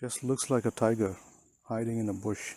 Just looks like a tiger hiding in a bush.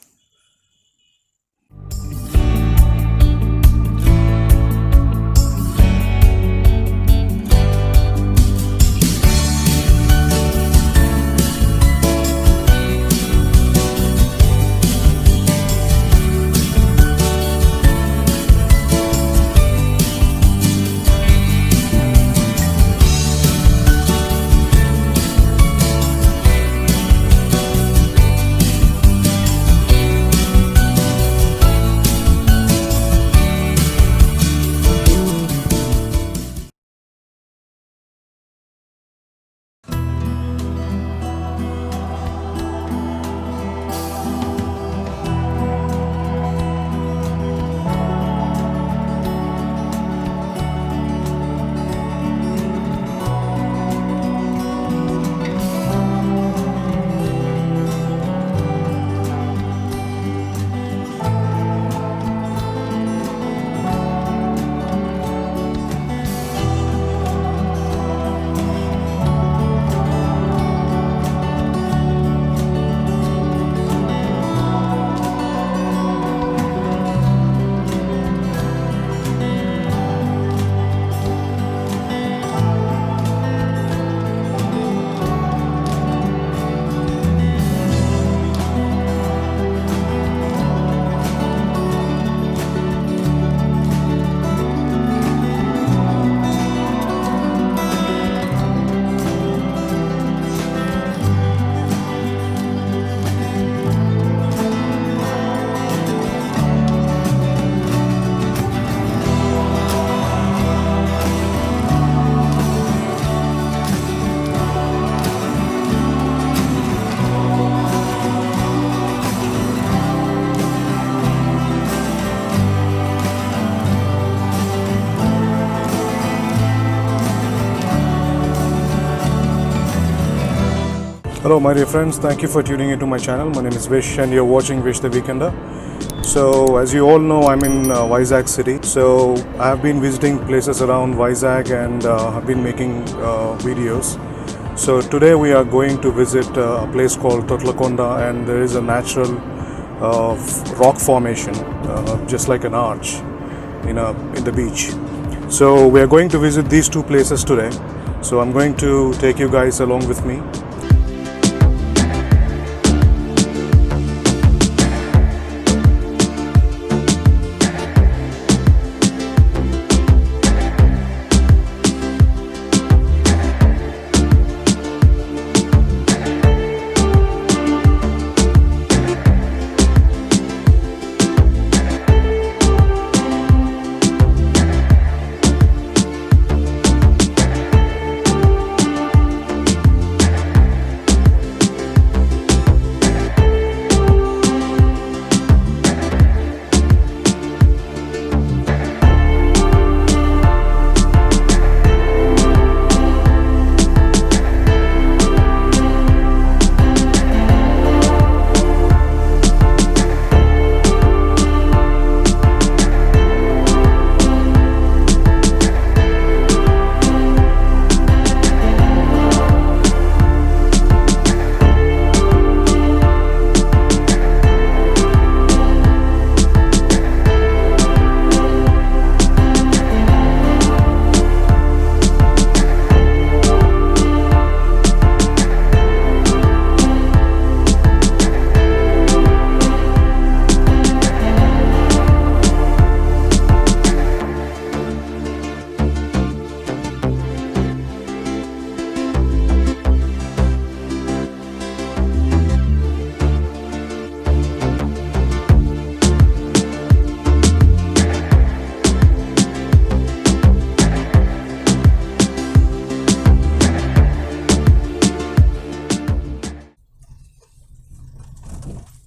Hello my dear friends, thank you for tuning into my channel. My name is Vish and you're watching Vish the Weekender. So as you all know, I'm in Vizag city. So I have been visiting places around Vizag and have been making videos. So today we are going to visit a place called Thotlakonda, and there is a natural rock formation just like an arch in the beach. So we are going to visit these two places today. So I'm going to take you guys along with me.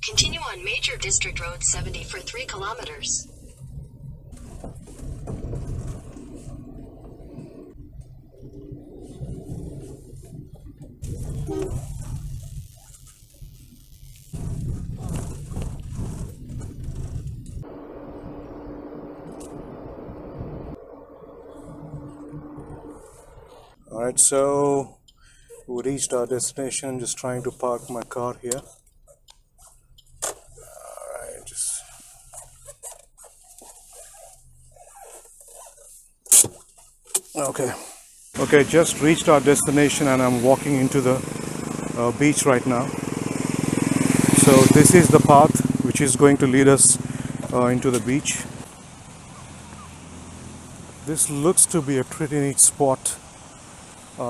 Continue on Major District Road 70 for 3 kilometers. Alright, so We reached our destination. Just trying to park my car here. Alright, just okay. Okay, just reached our destination and I'm walking into the beach right now. So this is the path which is going to lead us into the beach. This looks to be a pretty neat spot.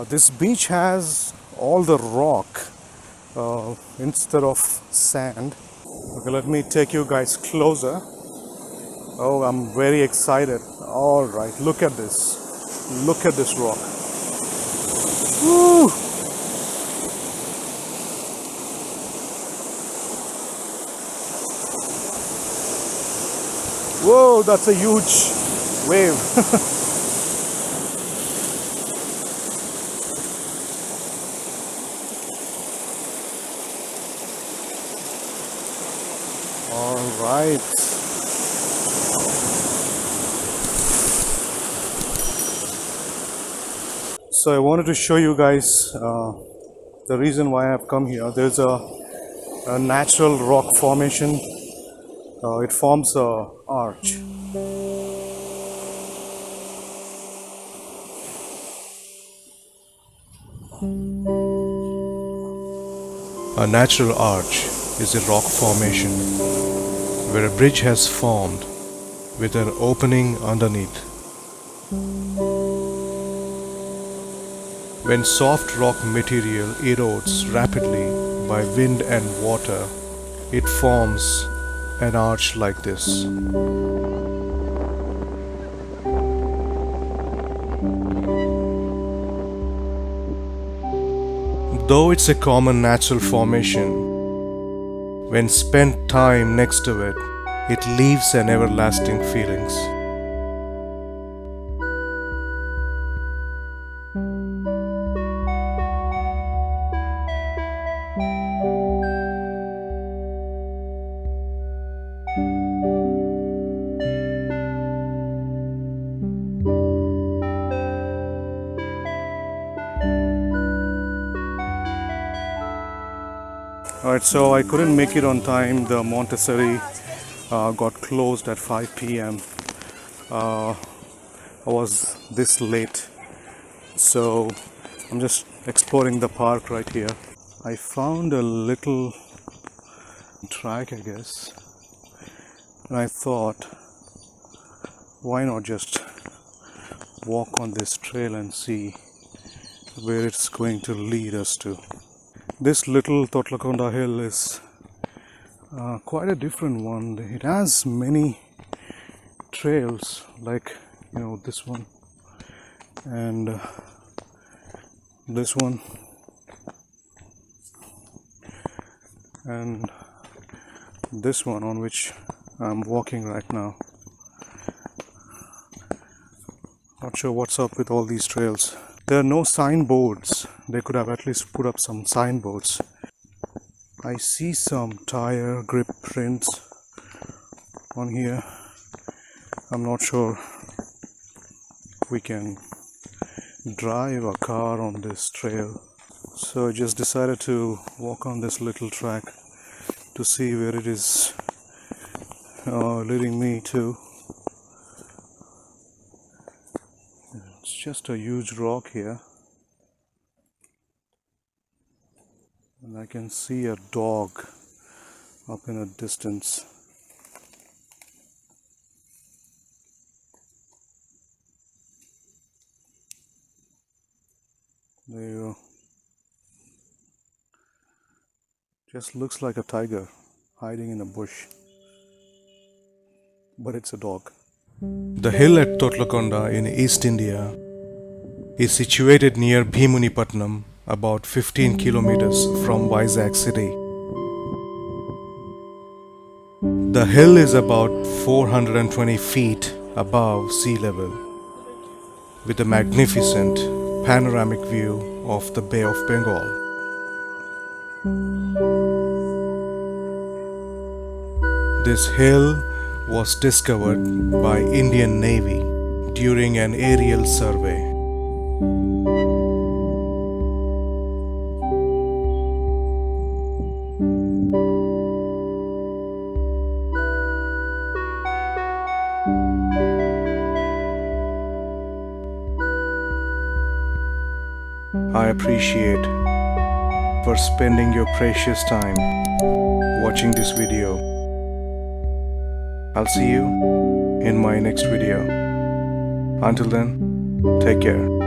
This beach has all the rock instead of sand. Okay, let me take you guys closer. Oh, I'm very excited. All right, look at this. Look at this rock. Woo! Whoa, that's a huge wave. All right. So I wanted to show you guys the reason why I have come here. There's a natural rock formation. It forms a arch. A natural arch is a rock formation where a bridge has formed with an opening underneath. When soft rock material erodes rapidly by wind and water, it forms an arch like this. Though it's a common natural formation, when spent time next to it, it leaves an everlasting feelings. Alright, so I couldn't make it on time. The Montessori got closed at 5 p.m. I was this late, so I'm just exploring the park right here. I found a little track, I guess, and I thought, why not just walk on this trail and see where it's going to lead us to. This little Thotlakonda hill is quite a different one. It has many trails, like this one and this one and this one on which I'm walking right now. Not sure what's up with all these trails. There are no signboards. They could have at least put up some signboards. I see some tire grip prints on here. I'm not sure we can drive a car on this trail. So I just decided to walk on this little track to see where it is leading me to. It's just a huge rock here. And I can see a dog up in a distance. There you go. Just looks like a tiger hiding in a bush. But it's a dog. The hill at Thotlakonda in East India is situated near Bhimili, about 15 kilometers from Vizag city. The hill is about 420 feet above sea level, with a magnificent panoramic view of the Bay of Bengal. This hill was discovered by Indian Navy during an aerial survey. I appreciate for spending your precious time watching this video. I'll see you in my next video. Until then, take care.